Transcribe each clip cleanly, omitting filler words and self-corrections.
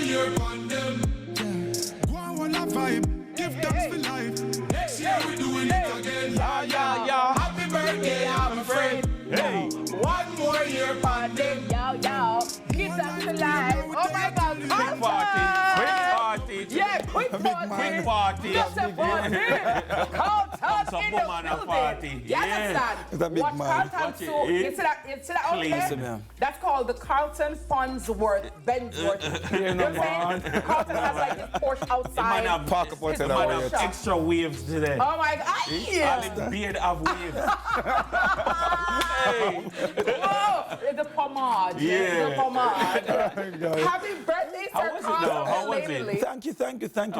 year on them. Go on a vibe, give thanks for life. Next year we doing it again. Yeah. Happy birthday, I'm afraid. Hey, one more year on them. Yo, give thanks for life. Oh my God, Quick party. Yeah, quick party. Just a party. Carlton in the building. You understand? It's a big What man. Carlton so, you see that out there? That's called the Carlton Farnsworth Bensworth. You know what I'm saying? Carlton has like this Porsche outside. Man, Park up His hotel man away. shop. extra waves today. Oh my God. All in beard of waves. Hey. Oh, the pomade. Yeah. The pomade. Happy birthday, How Sir was it Carlton. though? How was it? Lately. Thank you, How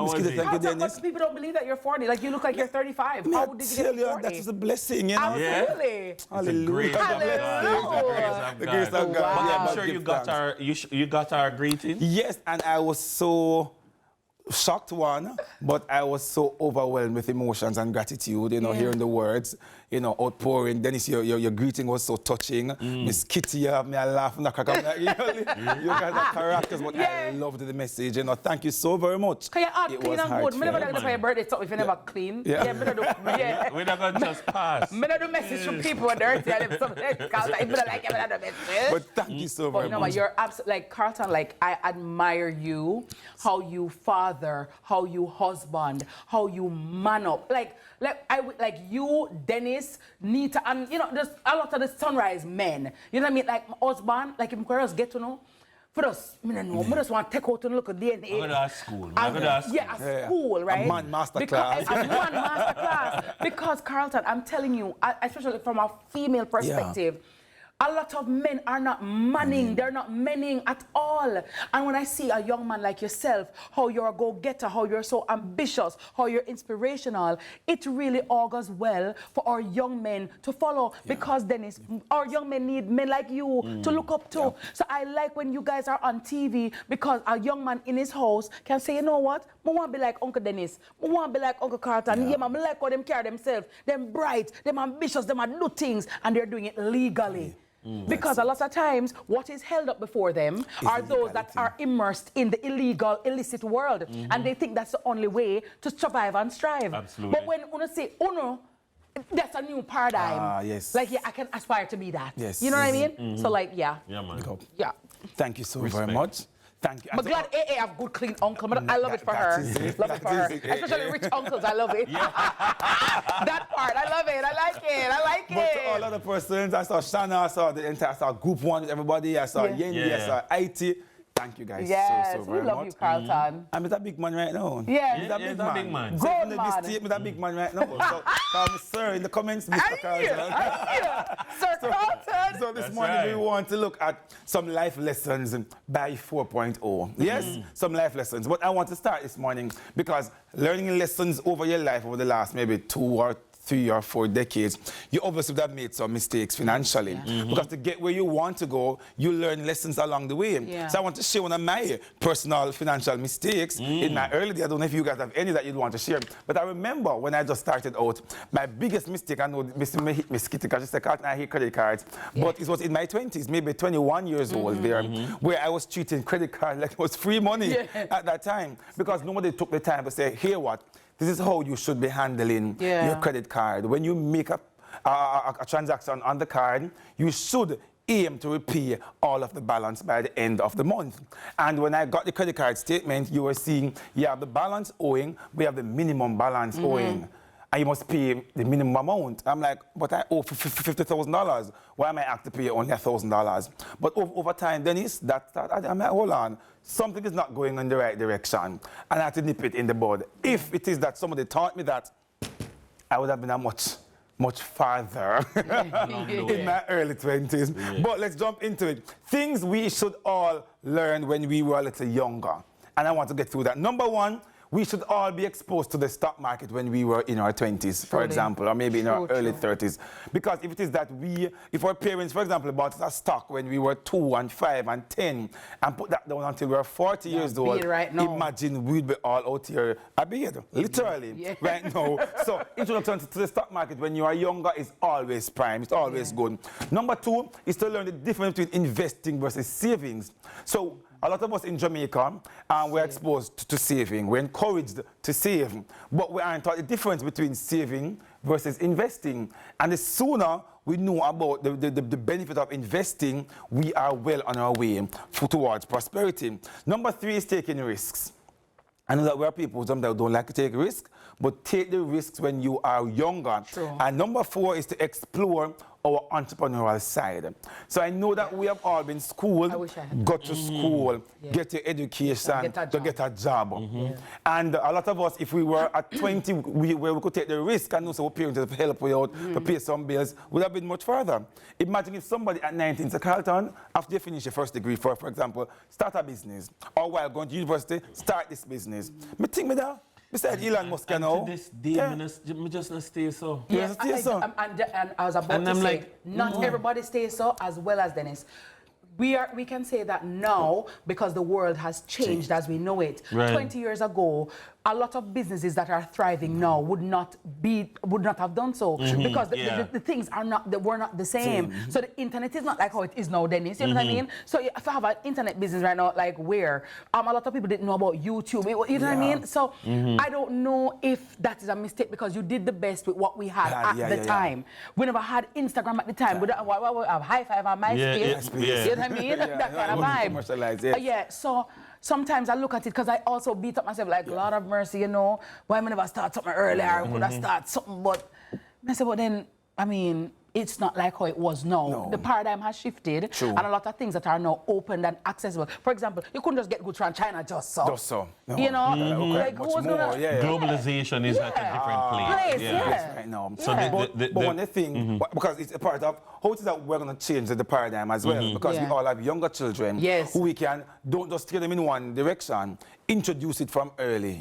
was Miss it? Kitty. Thank you, Dennis. But people don't believe that you're 40. Like, you look like you're 35. I How did you get tell to you, 40? that is a blessing, you know. Absolutely. Hallelujah. Hallelujah. The grace of God. But Yeah, I'm but sure give you got thanks. you got our greeting. Yes, and I was so shocked, but I was so overwhelmed with emotions and gratitude, hearing the words, outpouring. Dennis, your greeting was so touching. Miss Kitty, you have me a laugh and a crack. I'm like, you guys are characters, but I loved the message. Thank you so very much. Can you act It clean was and good? Me never heartfelt. do for your birthday stuff if you never clean. Yeah. Me not do. Yeah. We're not gonna just pass. Me not do message from people who are dirty and them something. Because if me not like it, me not do message. But thank you so But very you know much. what? You're absolutely like Carlton. Like, I admire you, how you father, how you husband, how you man up. Like you, Dennis, Nita, and there's a lot of the Sunrise men. You know what I mean? Like my husband, like if girls get to know. For us, I don't know. I just want to take out and look at DNA. I'm gonna ask school. I'm gonna ask school. Yeah, school, right? A man masterclass. A man masterclass. Because Carlton, I'm telling you, especially from a female perspective, a lot of men are not manning. They're not manning at all. And when I see a young man like yourself, how you're a go-getter, how you're so ambitious, how you're inspirational, it really augurs well for our young men to follow. Because, Dennis, our young men need men like you to look up to. So I like when you guys are on TV, because a young man in his house can say, you know what? I want to be like Uncle Dennis. I want to be like Uncle Carlton. Yeah, man, I like how them carry themselves. Them bright, them ambitious, them do things, and they're doing it legally. Because a lot of times, what is held up before them are those that are immersed in the illegal, illicit world. And they think that's the only way to survive and strive. Absolutely. But when you say, that's a new paradigm. Yes. Like, yeah, I can aspire to be that. Yes. You know what I mean? So, like, yeah. Yeah, man. Yeah. Thank you so very much. Thank you. But glad AA have good, clean uncle. I love it for her. Love it for her. Especially rich uncles. I love it. That part. I love it. I like it. But to all other persons, I saw Shanna, I saw the entire, I saw Group 1 with everybody, I saw Yendi, I saw IT. Thank you guys so very much. we love you, Carlton. I'm a big man right now. Yeah. He's a big man. big man. So Good if man. this tape, I'm a big man right now. So call me sir in the comments, Mr. Carlton. Sir Carlton. So this morning we want to look at some life lessons by 4.0. Yes, some life lessons. But I want to start this morning because learning lessons over your life over the last maybe 2 or 3 or 4 decades, you obviously would have made some mistakes financially. Because to get where you want to go, you learn lessons along the way. So I want to share one of my personal financial mistakes in my early days. I don't know if you guys have any that you'd want to share. But I remember when I just started out, my biggest mistake, I know Miss Kitty, because she said, I hate credit cards. But it was in my 20s, maybe 21 years old there, where I was treating credit card like it was free money at that time. Because nobody took the time to say, here what? This is how you should be handling your credit card. When you make a transaction on the card, you should aim to repay all of the balance by the end of the month. And when I got the credit card statement, you were seeing you have the balance owing, we have the minimum balance owing. And you must pay the minimum amount. I'm like, but I owe $50,000. Why am I asked to pay only $1,000? But over time, Dennis, I'm like, hold on. Something is not going in the right direction. And I had to nip it in the bud. If it is that somebody taught me that, I would have been a much farther in my early 20s. But let's jump into it. Things we should all learn when we were a little younger. And I want to get through that. Number one, we should all be exposed to the stock market when we were in our 20s, for example, or maybe in our early 30s. Because if it is that if our parents, for example, bought us a stock when we were 2 and 5 and 10 and put that down until we were 40 years old, imagine we'd be all out here a bed, literally, right now. So introduction to the stock market when you are younger is always prime, it's always good. Number two is to learn the difference between investing versus savings. So A lot of us in Jamaica, we're exposed to saving. We're encouraged to save, but we aren't taught the difference between saving versus investing. And the sooner we know about the benefit of investing, we are well on our way towards prosperity. Number 3 is taking risks. I know that there are people who sometimes don't like to take risks, but take the risks when you are younger. True. And number 4 is to explore our entrepreneurial side. So I know that we have all been schooled, got to school, get your education, to get a job. And a lot of us, if we were at 20, where we could take the risk and know so our parents would help you out to pay some bills, would have been much further. Imagine if somebody at 19, so Carlton, after you finish your first degree, for example, start a business, or while going to university, start this business. Me think me that. Besides Elon Musk, you know. To this day, me just not stay so. Yes, and I was about to say, not everybody stays so, as well as Dennis. We can say that now because the world has changed as we know it. Right. 20 years ago, a lot of businesses that are thriving now would not have done so because the things were not the same. So the internet is not like how it is now, Dennis. You know what I mean? So if I have an internet business right now, like where a lot of people didn't know about YouTube. You know what I mean? So I don't know if that is a mistake because you did the best with what we had at the time. We never had Instagram at the time. We don't have High Five on MySpace. You know what I mean? That kind of vibe. So sometimes I look at it because I also beat up myself like, Lord of mercy, you know, why I never start something earlier? I could have started something, but I said, but then, I mean, it's not like how it was now. No. The paradigm has shifted, and a lot of things that are now open and accessible. For example, you couldn't just get goods from China just so. Just so. No. You know, like who's gonna... Globalization is at a different place. Right now. So but one thing, because it's a part of how it is that we're going to change the paradigm as well, because we all have younger children who we can, don't just steer them in one direction, introduce it from early,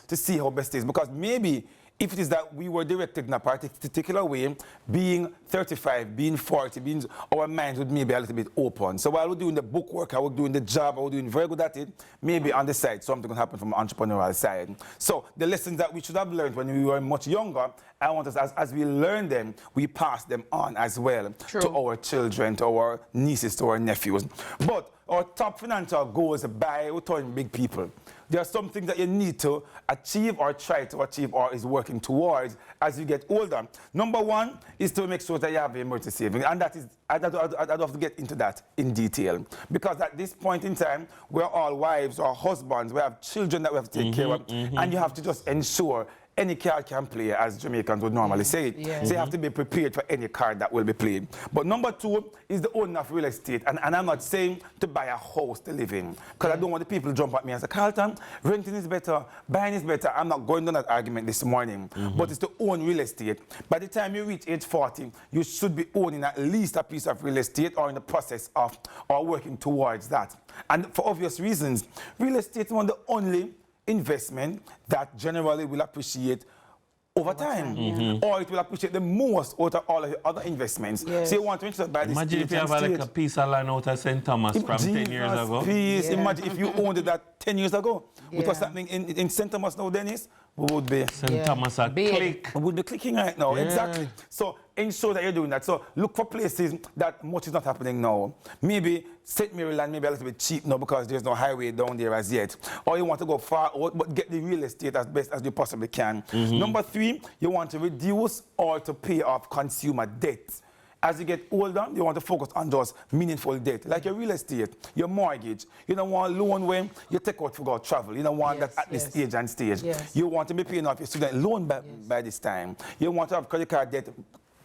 to see how best it is. Because maybe if it is that we were directed in a particular way, being 35, being 40, our minds would maybe a little bit open. So while we're doing the book work, I was doing the job, I was doing very good at it, maybe on the side, something can happen from the entrepreneurial side. So the lessons that we should have learned when we were much younger, I want us, as we learn them, we pass them on as well to our children, to our nieces, to our nephews. But our top financial goals by returning big people. There are some things that you need to achieve or try to achieve or is working towards as you get older. Number 1 is to make sure that you have emergency savings. And that is, I'd have to get into that in detail. Because at this point in time, we're all wives or husbands, we have children that we have to take care of, and you have to just ensure any card can play, as Jamaicans would normally say it. So you have to be prepared for any card that will be played. But number 2 is the owning of real estate. And I'm not saying to buy a house to live in, because I don't want the people to jump at me and say, Carlton, renting is better, buying is better. I'm not going down that argument this morning. But it's to own real estate. By the time you reach age 40, you should be owning at least a piece of real estate or in the process of, or working towards that. And for obvious reasons, real estate is one of the only investment that generally will appreciate over time. Or it will appreciate the most out of all of your other investments. So you want to ensure by this imagine if you have like a piece of land out of St. Thomas from 10 years ago. Imagine if you owned that 10 years ago. Because something in St. Thomas now, Dennis, we would be... St. Thomas a click. We would be clicking right now, exactly. So ensure that you're doing that. So look for places that much is not happening now. Maybe St. Maryland, maybe a little bit cheap now because there's no highway down there as yet. Or you want to go far out, but get the real estate as best as you possibly can. Number 3, you want to reduce or to pay off consumer debt. As you get older, you want to focus on those meaningful debt, like your real estate, your mortgage. You don't want a loan when you take out for go travel. You don't want that at this age and stage. You want to be paying off your student loan by this time. You want to have credit card debt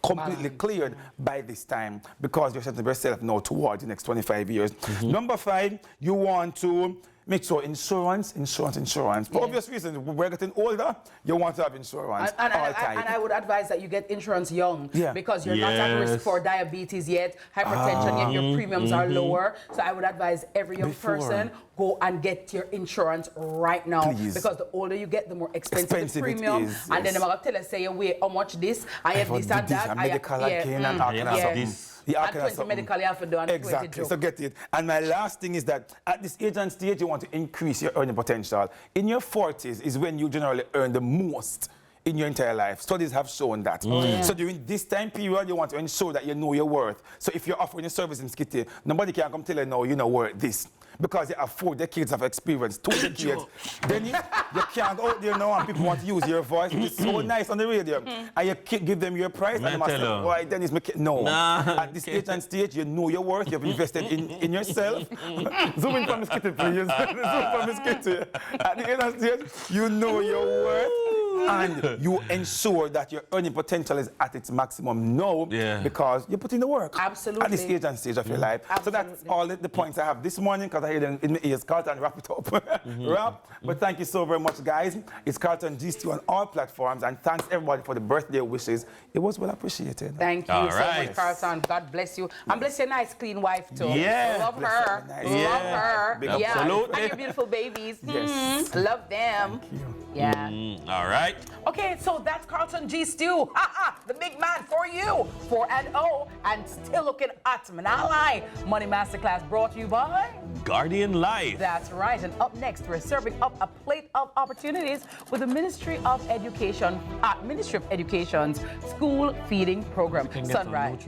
completely cleared by this time because you're setting yourself now towards the next 25 years. Number 5, you want to make sure insurance. For obvious reasons, we're getting older, you want to have insurance and I would advise that you get insurance young because you're not at risk for diabetes yet, hypertension yet, your premiums are lower. So I would advise every young person, go and get your insurance right now. Because the older you get, the more expensive the premium. And then they're going to tell us, say, wait, how much this, I have this and that. Medical again and all kinds of things. And 20 medical you have to do and exactly, so get it. And my last thing is that at this age and stage, you want to increase your earning potential. In your 40s is when you generally earn the most in your entire life. Studies have shown that. So during this time period, you want to ensure that you know your worth. So if you're offering a service in Skitty, nobody can come tell you, no, you're not worth this. because you have 4 decades of experience, 2 decades. Then you can't go out there now and people want to use your voice. It's so nice on the radio. And you give them your price. And they say, why Dennis no. At this age and stage, you know your worth. You've invested in yourself. Zoom in from the skitty, please. Zoom from the skitty. At the end of the stage, you know your worth. And you ensure that your earning potential is at its maximum now because you put in the work. Absolutely. At this age and stage of your life. Absolutely. So that's all the points I have this morning because I hear them in my ears. Carlton, wrap it up. Wrap. But thank you so very much, guys. It's Carlton G2 on all platforms. And thanks everybody for the birthday wishes. It was well appreciated. Thank you so much, Carlton. God bless you. And bless your nice, clean wife, too. Yeah. Love her. Love her. Absolutely. And your beautiful babies. Yes. Love them. Thank you. Yeah. All right. Okay, so that's Carlton G. Stew. The big man for you. 4-0 and still looking hot. Not lie. Money Masterclass brought to you by Guardian Life. That's right. And up next, we're serving up a plate of opportunities with the Ministry of Education's school feeding program. Sunrise.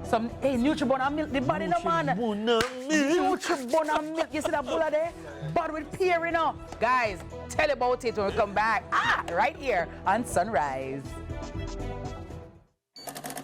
Some Nutribona milk, the body no man. Nutribona milk. You see that bulla there? But with pear, you know. Guys, tell about it when we come back. Right here on Sunrise.